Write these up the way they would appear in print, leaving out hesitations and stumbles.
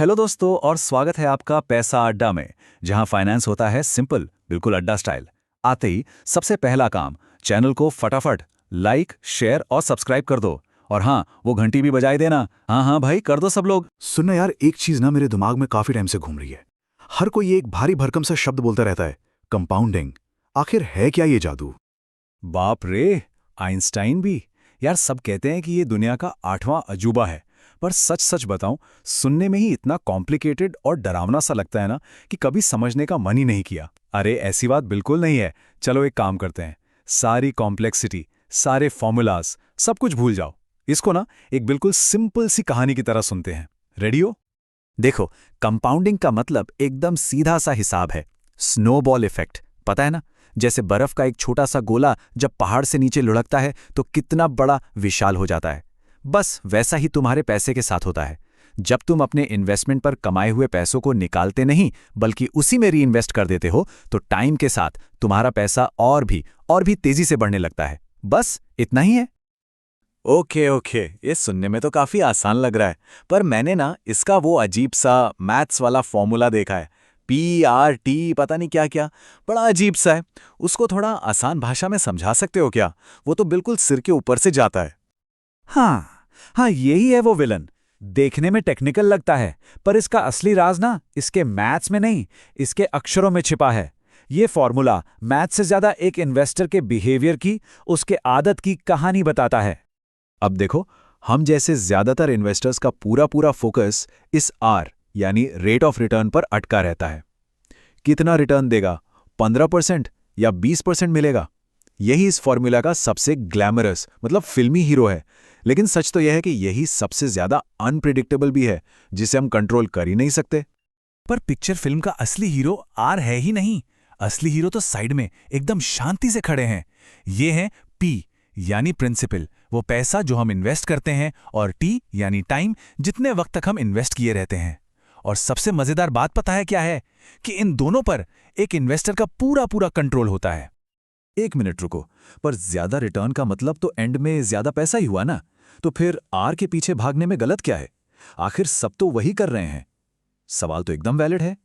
Hello दोस्तों और स्वागत है आपका पैसा अड्डा में, जहां फाइनेंस होता है सिंपल, बिल्कुल अड्डा स्टाइल। आते ही सबसे पहला काम, चैनल को फटाफट लाइक, शेयर और सब्सक्राइब कर दो। और हाँ, वो घंटी भी बजाई देना। हाँ हाँ भाई, कर दो सब लोग। सुनना यार, एक चीज ना मेरे दिमाग में काफी टाइम से घूम रही है। हर कोई एक भारी भरकम सा शब्द बोलता रहता है, कंपाउंडिंग। आखिर है क्या ये जादू? बाप रे, आइंस्टाइन भी। यार, सब कहते हैं कि ये दुनिया का 8वां अजूबा है, पर सच सच बताऊं, सुनने में ही इतना कॉम्प्लिकेटेड और डरावना सा लगता है ना कि कभी समझने का मन ही नहीं किया। अरे ऐसी बात बिल्कुल नहीं है। चलो एक काम करते हैं, सारी कॉम्प्लेक्सिटी, सारे फॉर्मूलाज, सब कुछ भूल जाओ। इसको ना एक बिल्कुल सिंपल सी कहानी की तरह सुनते हैं। रेडी हो? देखो, कंपाउंडिंग का मतलब एकदम सीधा सा हिसाब है। स्नोबॉल इफेक्ट, पता है ना? जैसे बर्फ का एक छोटा सा गोला जब पहाड़ से नीचे लुढ़कता है तो कितना बड़ा विशाल हो जाता है। बस वैसा ही तुम्हारे पैसे के साथ होता है। जब तुम अपने इन्वेस्टमेंट पर कमाए हुए पैसों को निकालते नहीं बल्कि उसी में री इन्वेस्ट कर देते हो, तो टाइम के साथ तुम्हारा पैसा और भी तेजी से बढ़ने लगता है। बस इतना ही है। ओके, ये सुनने में तो काफी आसान लग रहा है, पर मैंने ना इसका वो अजीब सा मैथ्स वाला फॉर्मूला देखा है, PRT पता नहीं क्या क्या, बड़ा अजीब सा है। उसको थोड़ा आसान भाषा में समझा सकते हो क्या? वो तो बिल्कुल सिर के ऊपर से जाता है। हाँ, यही है वो विलन। देखने में टेक्निकल लगता है, पर इसका असली राज ना इसके मैथ्स में नहीं, इसके अक्षरों में छिपा है। ये फॉर्मूला मैथ्स से ज्यादा एक इन्वेस्टर के बिहेवियर की, उसके आदत की कहानी बताता है। अब देखो, हम जैसे ज्यादातर इन्वेस्टर्स का पूरा फोकस इस R यानी रेट ऑफ रिटर्न पर अटका रहता है। कितना रिटर्न देगा? 15% या 20% मिलेगा? यही इस फॉर्मूला का सबसे ग्लैमरस, मतलब फिल्मी हीरो है। लेकिन सच तो यह है कि यही सबसे ज्यादा अनप्रिडिक्टेबल भी है, जिसे हम कंट्रोल कर ही नहीं सकते। पर पिक्चर फिल्म का असली हीरो आर है ही नहीं। असली हीरो तो साइड में एकदम शांति से खड़े हैं। ये है P यानी प्रिंसिपल, वो पैसा जो हम इन्वेस्ट करते हैं, और T यानी टाइम, जितने वक्त तक हम इन्वेस्ट किए रहते हैं। और सबसे मजेदार बात पता है क्या है? कि इन दोनों पर एक इन्वेस्टर का पूरा कंट्रोल होता है। एक मिनट रुको, पर ज्यादा रिटर्न का मतलब तो एंड में ज्यादा पैसा ही हुआ ना? तो फिर R के पीछे भागने में गलत क्या है? आखिर सब तो वही कर रहे हैं। सवाल तो एकदम वैलिड है।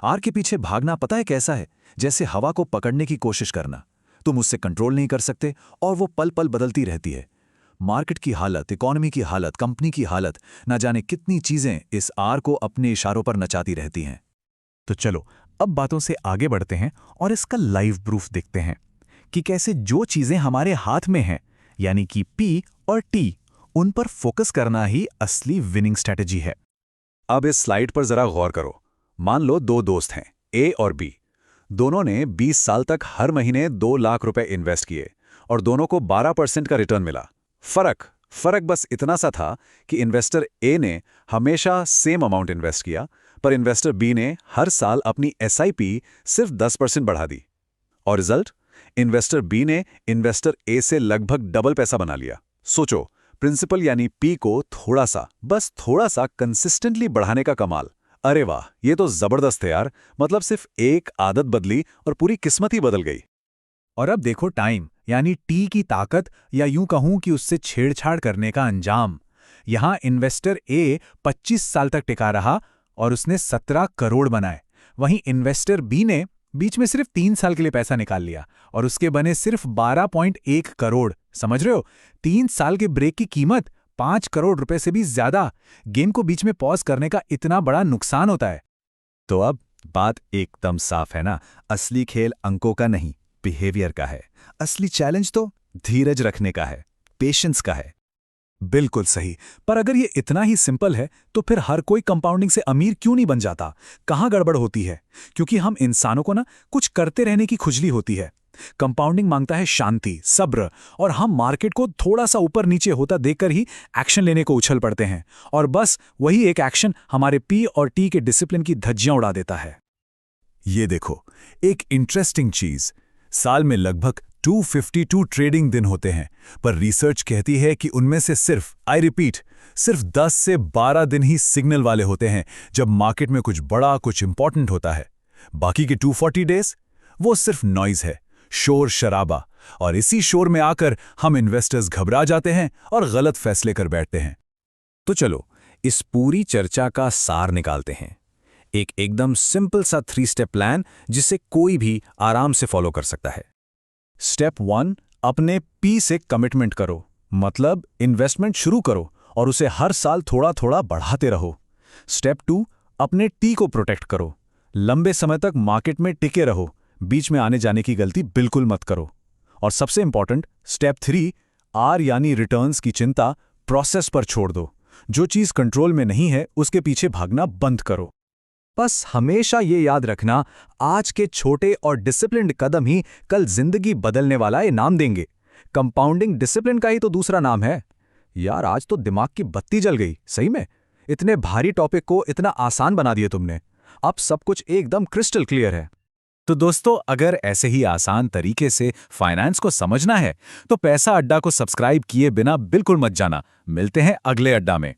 R के पीछे भागना पता है कैसा है? जैसे हवा को पकड़ने की कोशिश करना। तुम उससे कंट्रोल नहीं कर सकते और वो पल पल बदलती रहती है। मार्केट की हालत, इकोनॉमी की हालत, कंपनी की हालत, ना जाने कितनी चीजें इस R को अपने इशारों पर नचाती रहती हैं। तो चलो अब बातों से आगे बढ़ते हैं और इसका लाइव प्रूफ देखते हैं कि कैसे जो चीजें हमारे हाथ में हैं, यानी कि P और T, उन पर फोकस करना ही असली विनिंग स्ट्रैटेजी है। अब इस स्लाइड पर जरा गौर करो। मान लो दो दोस्त हैं, A और B। दोनों ने 20 साल तक हर महीने 2 लाख रुपए इन्वेस्ट किए और दोनों को 12% का रिटर्न मिला। फर्क बस इतना सा था कि इन्वेस्टर A ने हमेशा सेम अमाउंट इन्वेस्ट किया, पर इन्वेस्टर B ने हर साल अपनी SIP सिर्फ 10% बढ़ा दी। और रिजल्ट? इन्वेस्टर B ने इन्वेस्टर A से लगभग डबल पैसा बना लिया। सोचो, प्रिंसिपल यानी P को बस थोड़ा सा कंसिस्टेंटली बढ़ाने का कमाल। अरे वाह, ये तो जबरदस्त है यार। मतलब सिर्फ एक आदत बदली और पूरी किस्मत ही बदल गई। और अब देखो टाइम यानी T की ताकत, या यूं कहूं कि उससे छेड़छाड़ करने का अंजाम। यहां इन्वेस्टर A 25 साल तक टिका रहा और उसने 17 करोड़ बनाए। वहीं इन्वेस्टर B ने बीच में सिर्फ 3 साल के लिए पैसा निकाल लिया और उसके बने सिर्फ 12.1 करोड़। समझ रहे हो? 3 साल के ब्रेक की कीमत 5 करोड़ रुपए से भी ज्यादा। गेम को बीच में पॉज करने का इतना बड़ा नुकसान होता है। तो अब बात एकदम साफ है ना? असली खेल अंकों का नहीं, बिहेवियर का है। असली चैलेंज तो धीरज रखने का है, पेशेंस का है। बिल्कुल सही। पर अगर ये इतना ही सिंपल है तो फिर हर कोई कंपाउंडिंग से अमीर क्यों नहीं बन जाता? कहाँ गड़बड़ होती है? क्योंकि हम इंसानों को ना कुछ करते रहने की खुजली होती है। कंपाउंडिंग मांगता है शांति, सब्र, और हम मार्केट को थोड़ा सा ऊपर नीचे होता देखकर ही एक्शन लेने को उछल पड़ते हैं। और बस वही एक एक्शन हमारे P और T के डिसिप्लिन की धज्जियां उड़ा देता है। ये देखो, एक इंटरेस्टिंग चीज। साल में लगभग 252 ट्रेडिंग दिन होते हैं, पर रिसर्च कहती है कि उनमें से सिर्फ 10 से 12 दिन ही सिग्नल वाले होते हैं, जब मार्केट में कुछ बड़ा, कुछ इंपॉर्टेंट होता है। बाकी के 240 डेज वो सिर्फ नॉइज है, शोर शराबा। और इसी शोर में आकर हम इन्वेस्टर्स घबरा जाते हैं और गलत फैसले कर बैठते हैं। तो चलो इस पूरी चर्चा का सार निकालते हैं, एक एकदम सिंपल सा 3 स्टेप प्लान जिसे कोई भी आराम से फॉलो कर सकता है। स्टेप 1, अपने पी से कमिटमेंट करो, मतलब इन्वेस्टमेंट शुरू करो और उसे हर साल थोड़ा थोड़ा बढ़ाते रहो। स्टेप 2, अपने टी को प्रोटेक्ट करो, लंबे समय तक मार्केट में टिके रहो, बीच में आने जाने की गलती बिल्कुल मत करो। और सबसे इंपॉर्टेंट स्टेप 3, आर यानी रिटर्न्स की चिंता प्रोसेस पर छोड़ दो। जो चीज कंट्रोल में नहीं है उसके पीछे भागना बंद करो। बस हमेशा ये याद रखना, आज के छोटे और डिसिप्लिन्ड कदम ही कल जिंदगी बदलने वाला इनाम देंगे। कंपाउंडिंग डिसिप्लिन का ही तो दूसरा नाम है। यार आज तो दिमाग की बत्ती जल गई, सही में। इतने भारी टॉपिक को इतना आसान बना दिए तुमने। अब सब कुछ एकदम क्रिस्टल क्लियर है। तो दोस्तों, अगर ऐसे ही आसान तरीके से फाइनेंस को समझना है तो पैसा अड्डा को सब्सक्राइब किए बिना बिल्कुल मत जाना। मिलते हैं अगले अड्डा में।